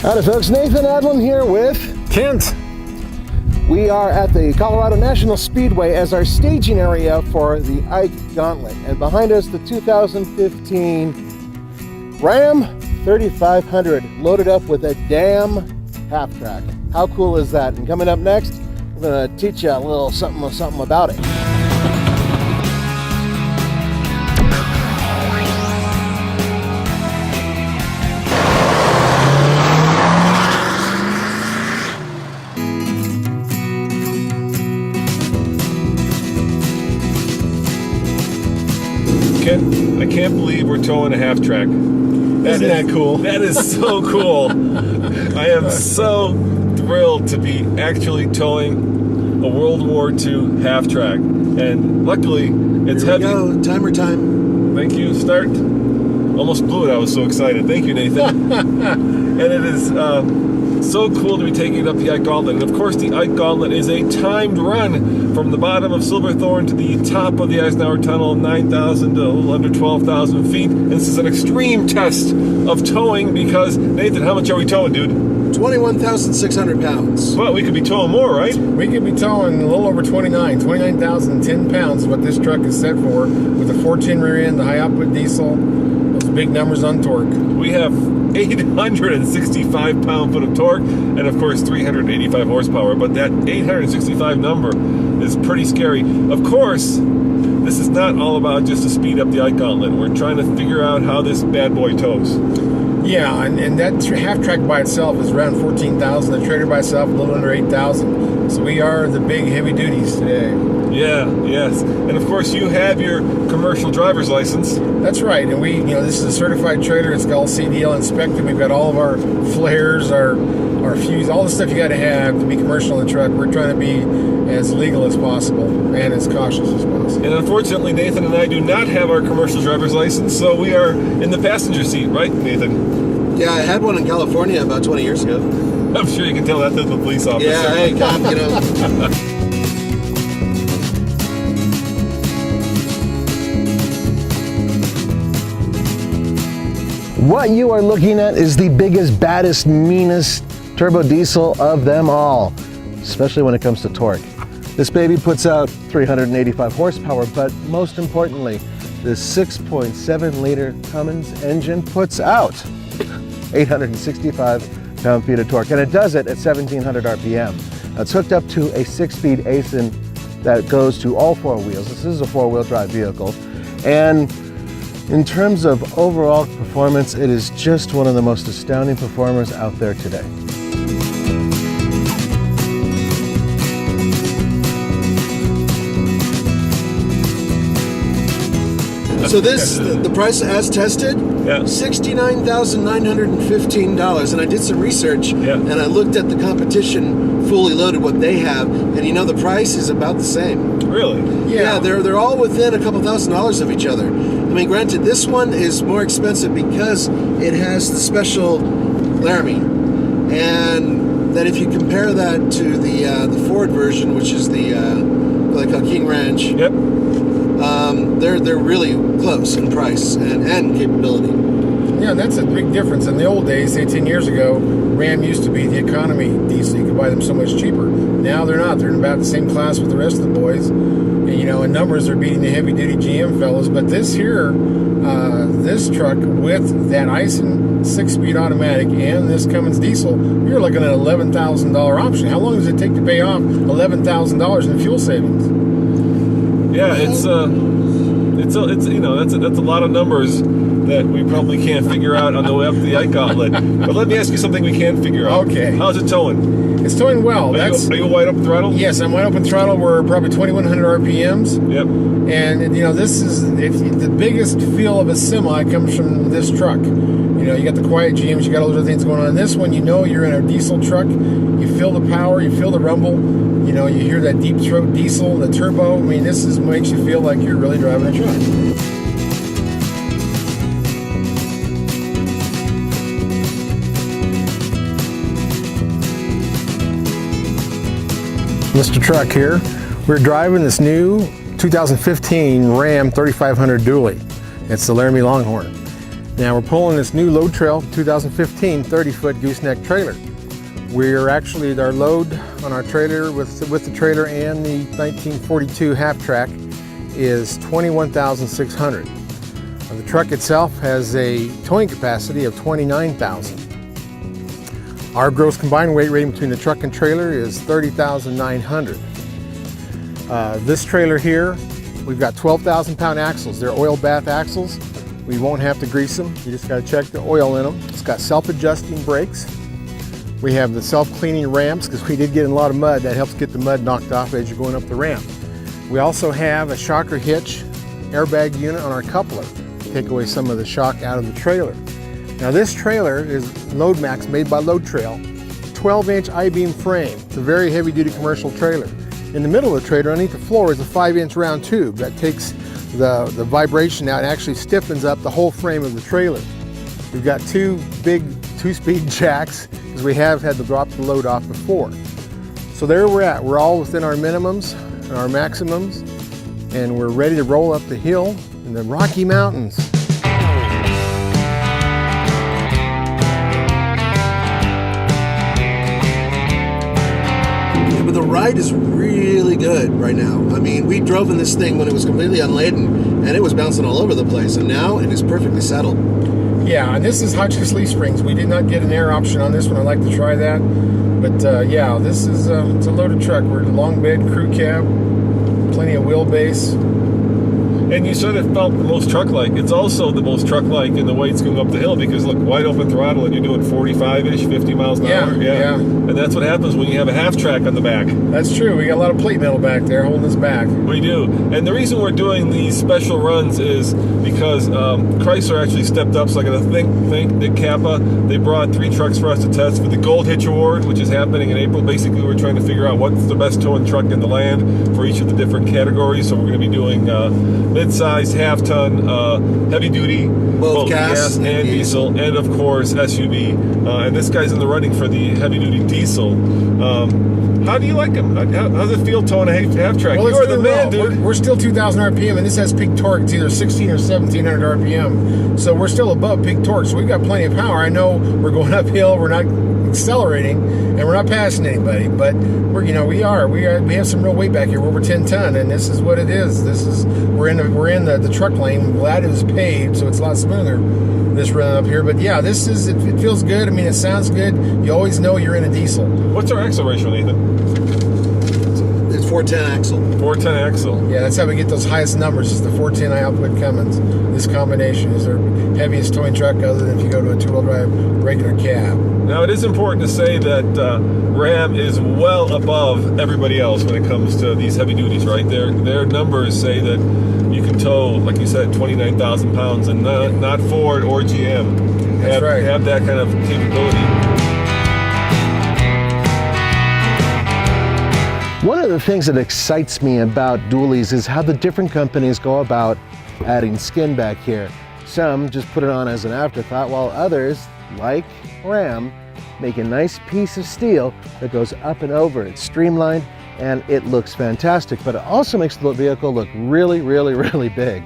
Howdy folks, Nathan Adlin here with Kent. We are at the Colorado National Speedway as our staging area for the Ike Gauntlet. And behind us, the 2015 Ram 3500 loaded up with a damn half track. How cool is that? And coming up next, we're going to teach you a little something about it. Kent, I can't believe we're towing a half track. Isn't that cool? That is so cool. I am so thrilled to be actually towing a World War II half track. And luckily, it's heavy. Here we go, timer time. Thank you, start. Almost blew it, I was so excited. Thank you, Nathan. And it is so cool to be taking it up the Ike Gauntlet. And of course, the Ike Gauntlet is a timed run from the bottom of Silverthorne to the top of the Eisenhower Tunnel, 9,000 to a little under 12,000 feet. And this is an extreme test of towing because, Nathan, how much are we towing, dude? 21,600 pounds. Well, we could be towing more, right? We could be towing a little over 29,010 pounds is what this truck is set for, with a 410 rear end, the high output diesel, those big numbers on torque. We have 865 pound-foot of torque and of course 385 horsepower, but that 865 number is pretty scary. Of course, this is not all about just to speed up the Ike Gauntlet. We're trying to figure out how this bad boy tows. Yeah, and that half track by itself is around 14,000. The trailer by itself a little under 8,000. So we are the big heavy duties today. Yeah, yes. And of course you have your commercial driver's license. That's right. And we, this is a certified trailer. It's all CDL inspected. We've got all of our flares, our fuse, all the stuff you got to have to be commercial in the truck. We're trying to be as legal as possible and as cautious as possible. And unfortunately, Nathan and I do not have our commercial driver's license, so we are in the passenger seat, right, Nathan? Yeah, I had one in California about 20 years ago. I'm sure you can tell that to the police officer. Yeah, hey, come, What you are looking at is the biggest, baddest, meanest turbo diesel of them all, especially when it comes to torque. This baby puts out 385 horsepower, but most importantly, this 6.7 liter Cummins engine puts out 865 pound-feet of torque, and it does it at 1700 RPM. Now, it's hooked up to a 6-speed ASIN that goes to all four wheels. This is a four-wheel drive vehicle, and in terms of overall performance, it is just one of the most astounding performers out there today. So this, the price as tested, $69,915. And I did some research, and I looked at the competition fully loaded, what they have, and the price is about the same. Really? Yeah, they're all within a couple $1,000s of each other. I mean, granted, this one is more expensive because it has the special Laramie, and that if you compare that to the Ford version, which is the like a King Ranch. Yep. They're really close in price and capability. Yeah, and that's a big difference. In the old days, say 10 years ago, Ram used to be the economy diesel. You could buy them so much cheaper. Now they're not. They're in about the same class with the rest of the boys. And, in numbers, they're beating the heavy-duty GM fellows. But this here, this truck with that Ison 6-speed automatic and this Cummins diesel, you're looking at an $11,000 option. How long does it take to pay off $11,000 in fuel savings? Yeah, it's that's a lot of numbers that we probably can't figure out on the way up to the Ike Gauntlet. But let me ask you something we can figure out. Okay. How's it towing? It's towing well. Are you wide open throttle? Yes, I'm wide open throttle. We're probably 2,100 RPMs. Yep. And this is the biggest feel of a semi comes from this truck. You got the quiet GMs, you got all those other things going on. This one, you're in a diesel truck. You feel the power, you feel the rumble. You hear that deep throat diesel, the turbo. I mean, this makes you feel like you're really driving a truck. Mr. Truck here. We're driving this new 2015 Ram 3500 dually. It's the Laramie Longhorn. Now we're pulling this new Load Trail 2015 30-foot gooseneck trailer. We're actually, our load on our trailer with the trailer and the 1942 half-track is 21,600. The truck itself has a towing capacity of 29,000. Our gross combined weight rating between the truck and trailer is 30,900. This trailer here, we've got 12,000 pound axles. They're oil bath axles. We won't have to grease them. You just got to check the oil in them. It's got self-adjusting brakes. We have the self-cleaning ramps because we did get in a lot of mud. That helps get the mud knocked off as you're going up the ramp. We also have a shocker hitch airbag unit on our coupler to take away some of the shock out of the trailer. Now this trailer is LoadMax, made by Load Trail, 12-inch I-beam frame. It's a very heavy-duty commercial trailer. In the middle of the trailer, underneath the floor, is a 5-inch round tube that takes the vibration out and actually stiffens up the whole frame of the trailer. We've got two big 2-speed jacks because we have had to drop the load off before. So there we're at. We're all within our minimums and our maximums, and we're ready to roll up the hill in the Rocky Mountains. But the ride is really good right now. I mean, we drove in this thing when it was completely unladen and it was bouncing all over the place, and now it is perfectly settled. Yeah, and this is Hotchkiss leaf springs. We did not get an air option on this one. I'd like to try that. But yeah, this is it's a loaded truck. We're in long bed, crew cab, plenty of wheelbase. And you said it felt the most truck-like. It's also the most truck-like in the way it's going up the hill because, look, wide open throttle and you're doing 45-ish, 50 miles an hour. Yeah. And that's what happens when you have a half-track on the back. That's true. We got a lot of plate metal back there holding us back. We do. And the reason we're doing these special runs is because Chrysler actually stepped up. So I got to thank Nick Kappa. They brought 3 trucks for us to test for the Gold Hitch Award, which is happening in April. Basically, we're trying to figure out what's the best towing truck in the land for each of the different categories. So we're going to be doing mid-size, half-ton, heavy-duty, both gas and diesel, and of course SUV. And this guy's in the running for the heavy-duty diesel. How do you like him? How does it feel towing a half-track? Well, You're the man, dude. We're still 2,000 RPM, and this has peak torque. It's either 16 or 1,700 RPM. So we're still above peak torque. So we've got plenty of power. I know we're going uphill. We're not accelerating, and we're not passing anybody. But we have some real weight back here. We're over 10 ton, and this is what it is. We're in the truck lane. I'm glad it was paved, so it's a lot smoother this run up here. But yeah, it feels good. I mean, it sounds good. You always know you're in a diesel. What's our axle ratio, Nathan? It's 410 axle. 410 axle. Yeah, that's how we get those highest numbers. Is the 410 output Cummins. This combination is our heaviest towing truck, other than if you go to a 2-wheel drive regular cab. Now, it is important to say that Ram is well above everybody else when it comes to these heavy duties, right? Their numbers say that you can tow, like you said, 29,000 pounds, and not Ford or GM have that kind of capability. One of the things that excites me about dualies is how the different companies go about adding skin back here. Some just put it on as an afterthought, while others, like Ram, make a nice piece of steel that goes up and over. It's streamlined and it looks fantastic, but it also makes the vehicle look really, really, really big.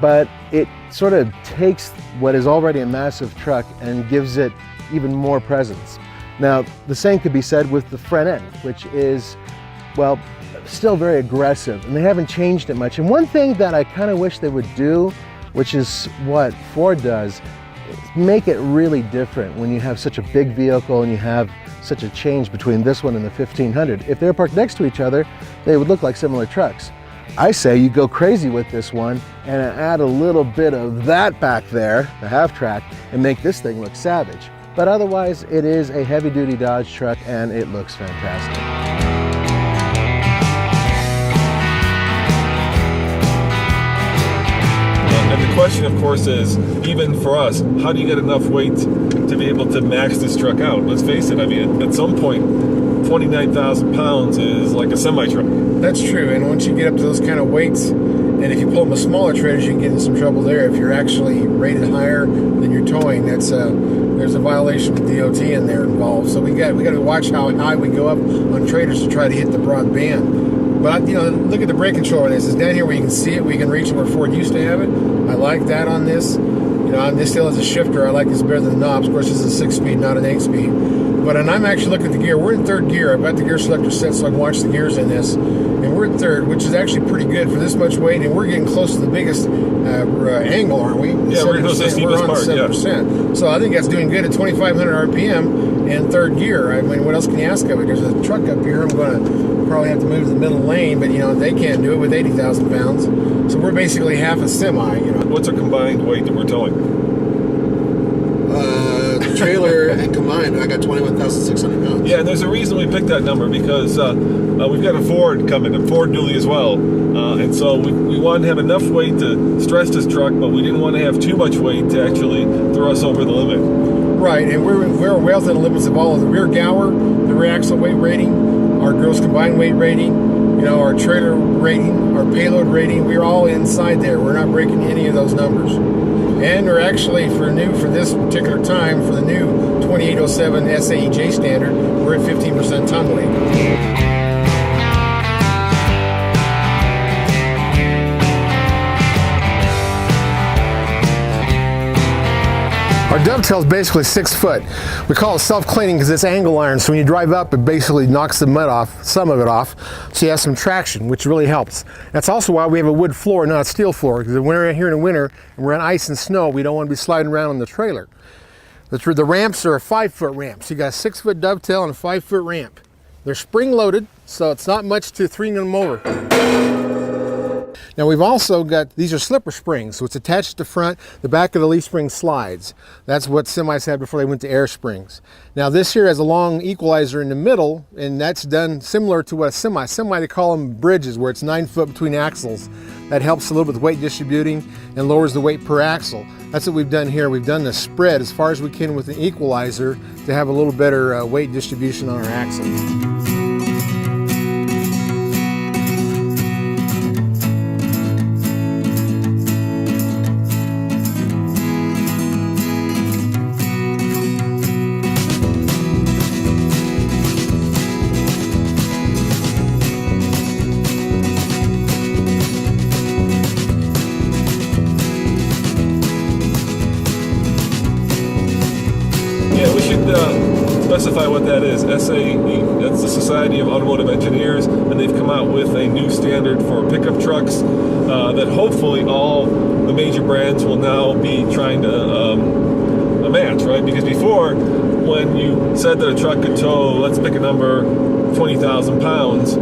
But it sort of takes what is already a massive truck and gives it even more presence. Now, the same could be said with the front end, which is, well, still very aggressive, and they haven't changed it much. And one thing that I kind of wish they would do, which is what Ford does, is make it really different when you have such a big vehicle and you have such a change between this one and the 1500. If they're parked next to each other, they would look like similar trucks. I say you go crazy with this one and add a little bit of that back there, the half-track, and make this thing look savage. But otherwise, it is a heavy-duty Dodge truck and it looks fantastic. And the question, of course, is, even for us, how do you get enough weight to be able to max this truck out? Let's face it, I mean, at some point, 29,000 pounds is like a semi-truck. That's true, and once you get up to those kind of weights, and if you pull them with smaller trailers, you can get in some trouble there. If you're actually rated higher than you're towing, there's a violation of DOT in there involved. So we got to watch how high we go up on trailers to try to hit the broad band. But look at the brake control on this. It's down here where you can see it, we can reach it where Ford used to have it. I like that on this. You know, this still has a shifter. I like this better than the knobs. Of course, this is a 6-speed, not an 8-speed. But and I'm actually looking at the gear. We're in third gear. I've got the gear selector set so I can watch the gears in this. And we're in third, which is actually pretty good for this much weight. And we're getting close to the biggest angle, aren't we? Yeah, we're close to the steepest part, 7%. Yeah. So I think that's doing good at 2,500 RPM and third gear. I mean, what else can you ask of it? There's a truck up here. I'm going to probably have to move to the middle lane, but, you know, they can't do it with 80,000 pounds. So we're basically half a semi, you know. What's our combined weight that we're towing? Trailer and combined, I got 21,600 pounds. Yeah, and there's a reason we picked that number, because we've got a Ford coming, a Ford dually as well, and so we wanted to have enough weight to stress this truck, but we didn't want to have too much weight to actually throw us over the limit. Right, and we're well within the limits of all of the rear gower, the rear axle weight rating, our gross combined weight rating, you know, our trailer rating, our payload rating. We're all inside there. We're not breaking any of those numbers. And we're actually, for this particular time, for the new 2807 SAEJ standard, we're at 15% ton weight. Our dovetail is basically 6 foot. We call it self-cleaning because it's angle iron, so when you drive up, it basically knocks the mud off, some of it off, so you have some traction, which really helps. That's also why we have a wood floor, not a steel floor, because when we're here in the winter and we're on ice and snow, we don't want to be sliding around on the trailer. The ramps are a 5-foot ramp, so you got a 6-foot dovetail and a 5-foot ramp. They're spring-loaded, so it's not much to three them over. Now we've also got, these are slipper springs, so it's attached to the front, the back of the leaf spring slides. That's what semis had before they went to air springs. Now this here has a long equalizer in the middle, and that's done similar to what a semi, they call them bridges, where it's 9 foot between axles. That helps a little bit with weight distributing and lowers the weight per axle. That's what we've done here. We've done the spread as far as we can with an equalizer to have a little better weight distribution on our axles. Specify what that is. SAE, that's the Society of Automotive Engineers, and they've come out with a new standard for pickup trucks that hopefully all the major brands will now be trying to match, right? Because before, when you said that a truck could tow, let's pick a number, 20,000 pounds,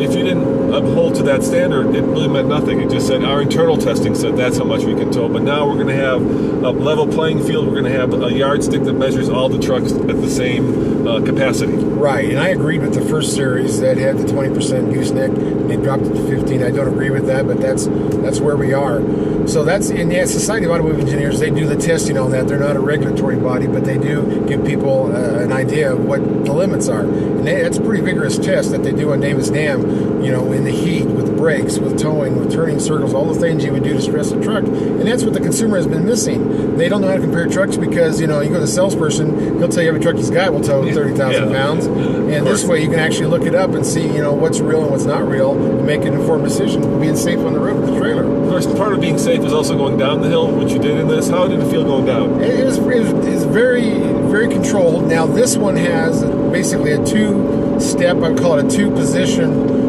if you didn't uphold to that standard, it really meant nothing. It just said our internal testing said that's how much we can tow. But now we're going to have a level playing field. We're going to have a yardstick that measures all the trucks at the same capacity. Right, and I agreed with the first series that had the 20% gooseneck. They dropped it to 15. I don't agree with that, but that's where we are. So that's in the Society of Automotive Engineers. They do the testing on that. They're not a regulatory body, but they do give people an idea of what the limits are. And that's a pretty vigorous test that they do on Davis Dam, you know, in the heat, with brakes, with towing, with turning circles, all the things you would do to stress a truck. And that's what the consumer has been missing. They don't know how to compare trucks because, you know, you go to the salesperson, he'll tell you every truck he's got will tow 30,000 pounds. And this way you can actually look it up and see, you know, what's real and what's not real, and make an informed decision, being safe on the road with the trailer. Of course, part of being safe is also going down the hill, which you did in this. How did it feel going down? It was very, very controlled. Now this one has basically a 2-step, I would call it a 2-position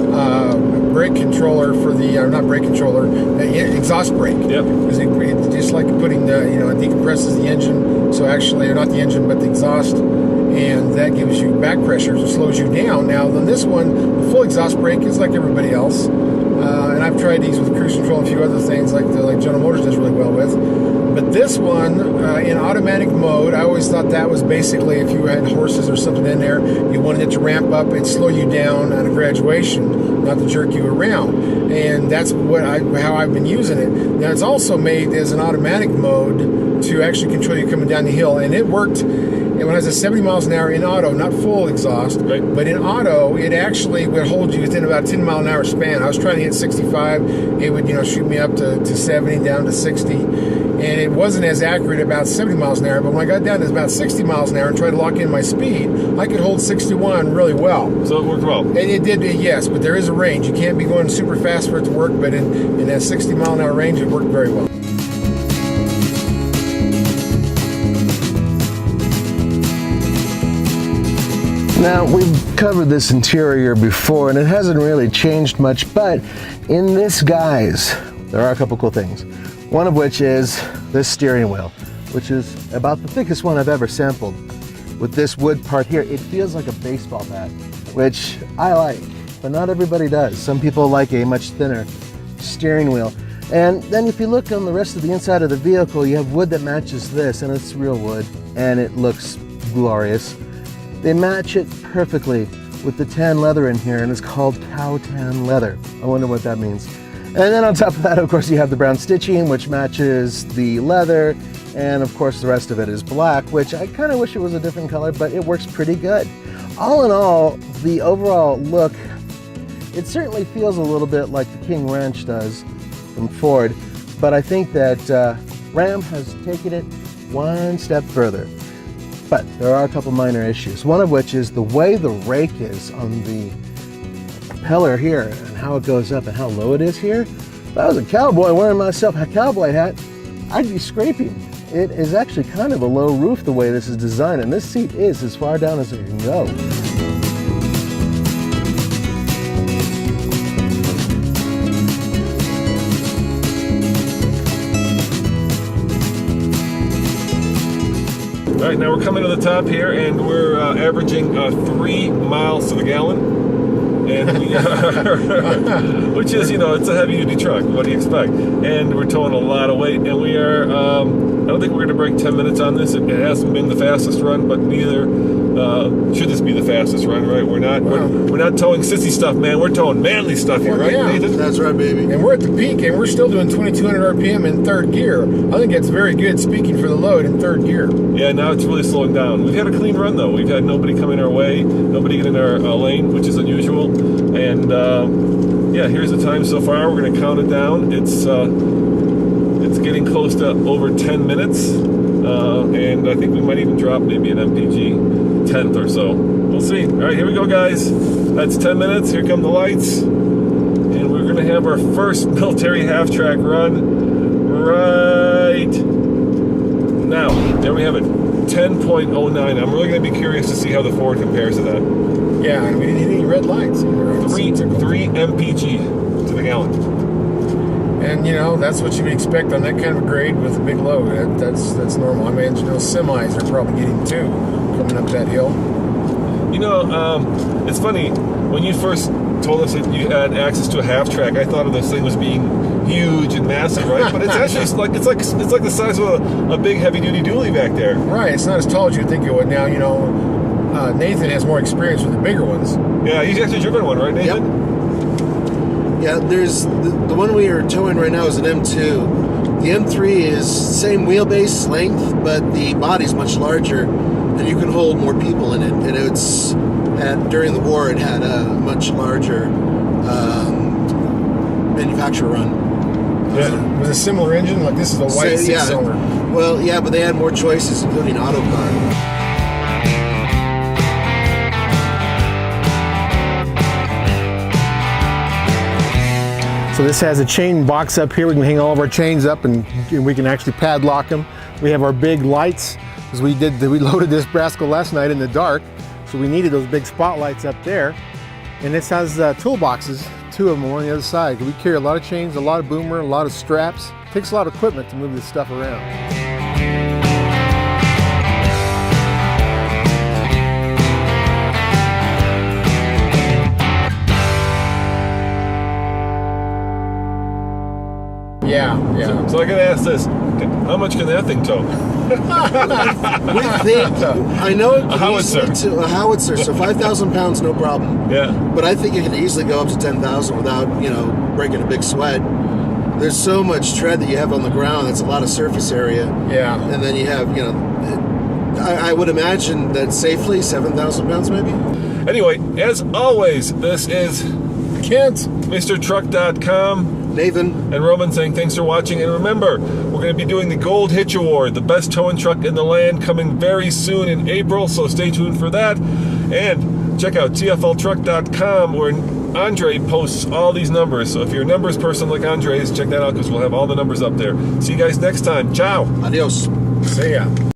brake controller for the, not brake controller, exhaust brake. Yep. Because it's just like putting the, you know, it decompresses the engine. So actually, or not the engine, but the exhaust. And that gives you back pressure, so it slows you down. Now, on this one, the full exhaust brake is like everybody else. And I've tried these with cruise control and a few other things like General Motors does really well with. But this one, in automatic mode, I always thought that was basically if you had horses or something in there, you wanted it to ramp up and slow you down on a graduation, not to jerk you around. And that's how I've been using it. Now, it's also made as an automatic mode to actually control you coming down the hill. And it worked. And when I was at 70 miles an hour in auto, not full exhaust, right, but in auto, it actually would hold you within about a 10 mile an hour span. I was trying to hit 65. It would, you know, shoot me up to 70, down to 60. And it wasn't as accurate about 70 miles an hour, but when I got down to about 60 miles an hour and tried to lock in my speed, I could hold 61 really well. So it worked well? And it did, yes, but there is a range. You can't be going super fast for it to work, but in that 60 mile an hour range, it worked very well. Now, we've covered this interior before, and it hasn't really changed much, but in this, guys, there are a couple cool things. One of which is this steering wheel, which is about the thickest one I've ever sampled. With this wood part here, it feels like a baseball bat, which I like, but not everybody does. Some people like a much thinner steering wheel. And then if you look on the rest of the inside of the vehicle, you have wood that matches this, and it's real wood, and it looks glorious. They match it perfectly with the tan leather in here, and it's called cow tan leather. I wonder what that means. And then on top of that, of course, you have the brown stitching, which matches the leather, and of course the rest of it is black, which I kind of wish it was a different color, but it works pretty good. All in all, the overall look, it certainly feels a little bit like the King Ranch does from Ford, but I think that Ram has taken it one step further. But there are a couple minor issues, one of which is the way the rake is on the propeller here and how it goes up and how low it is here. If I was a cowboy wearing myself a cowboy hat, I'd be scraping. It is actually kind of a low roof the way this is designed, and this seat is as far down as it can go. All right, now we're coming to the top here, and we're averaging 3 miles to the gallon, and we are, which is, you know, it's a heavy-duty truck. What do you expect? And we're towing a lot of weight, and we are. I don't think we're going to break 10 minutes on this. It hasn't been the fastest run, but neither should this be the fastest run, right? We're not. We're not towing sissy stuff, man. We're towing manly stuff here, right, yeah. Nathan? That's right, baby. And we're at the peak, and we're still doing 2,200 RPM in third gear. I think that's very good, speaking for the load in third gear. Yeah, now it's really slowing down. We've had a clean run, though. We've had nobody come in our way, nobody get in our lane, which is unusual. And yeah, here's the time so far. We're going to count it down. It's getting close to over 10 minutes, and I think we might even drop maybe an MPG 10th or so. We'll see. All right, here we go, guys. That's 10 minutes. Here come the lights, and we're going to have our first military half-track run right now. There we have it, 10.09. I'm really going to be curious to see how the Ford compares to that. Yeah, and we didn't hit any red lights either. 3 MPG to the gallon. And you know, that's what you would expect on that kind of a grade with a big load. That's normal. I mean, you know, semis are probably getting 2 coming up that hill. You know, it's funny, when you first told us that you had access to a half track, I thought of this thing as being huge and massive, right? But it's actually it's like the size of a big heavy duty dually back there. Right. It's not as tall as you'd think it would. Now, you know, Nathan has more experience with the bigger ones. Yeah, he's actually driven one, right, Nathan? Yep. Yeah, there's the one we are towing right now is an M2. The M3 is same wheelbase length, but the body's much larger, and you can hold more people in it. And it's during the war, it had a much larger manufacturer run. Yeah. Was a similar engine? Like this is a white six-cylinder. Well, yeah, but they had more choices, including auto car. So this has a chain box up here. We can hang all of our chains up and we can actually padlock them. We have our big lights, because we loaded this rascal last night in the dark, so we needed those big spotlights up there. And this has toolboxes, 2 of them on the other side. We carry a lot of chains, a lot of boomer, a lot of straps. It takes a lot of equipment to move this stuff around. Yeah. So I gotta ask this: how much can that thing tow? We think, I know it can easily a howitzer, so 5,000 pounds, no problem. Yeah. But I think it can easily go up to 10,000 without, you know, breaking a big sweat. There's so much tread that you have on the ground. That's a lot of surface area. Yeah. And then you have, you know, I would imagine that safely 7,000 pounds maybe. Anyway, as always, this is Kent, MrTruck.com. Nathan. And Roman saying thanks for watching. And remember, we're going to be doing the Gold Hitch Award, the best towing truck in the land, coming very soon in April, so stay tuned for that. And check out TFLTruck.com, where Andre posts all these numbers. So if you're a numbers person like Andre's, check that out, because we'll have all the numbers up there. See you guys next time. Ciao. Adios. see ya.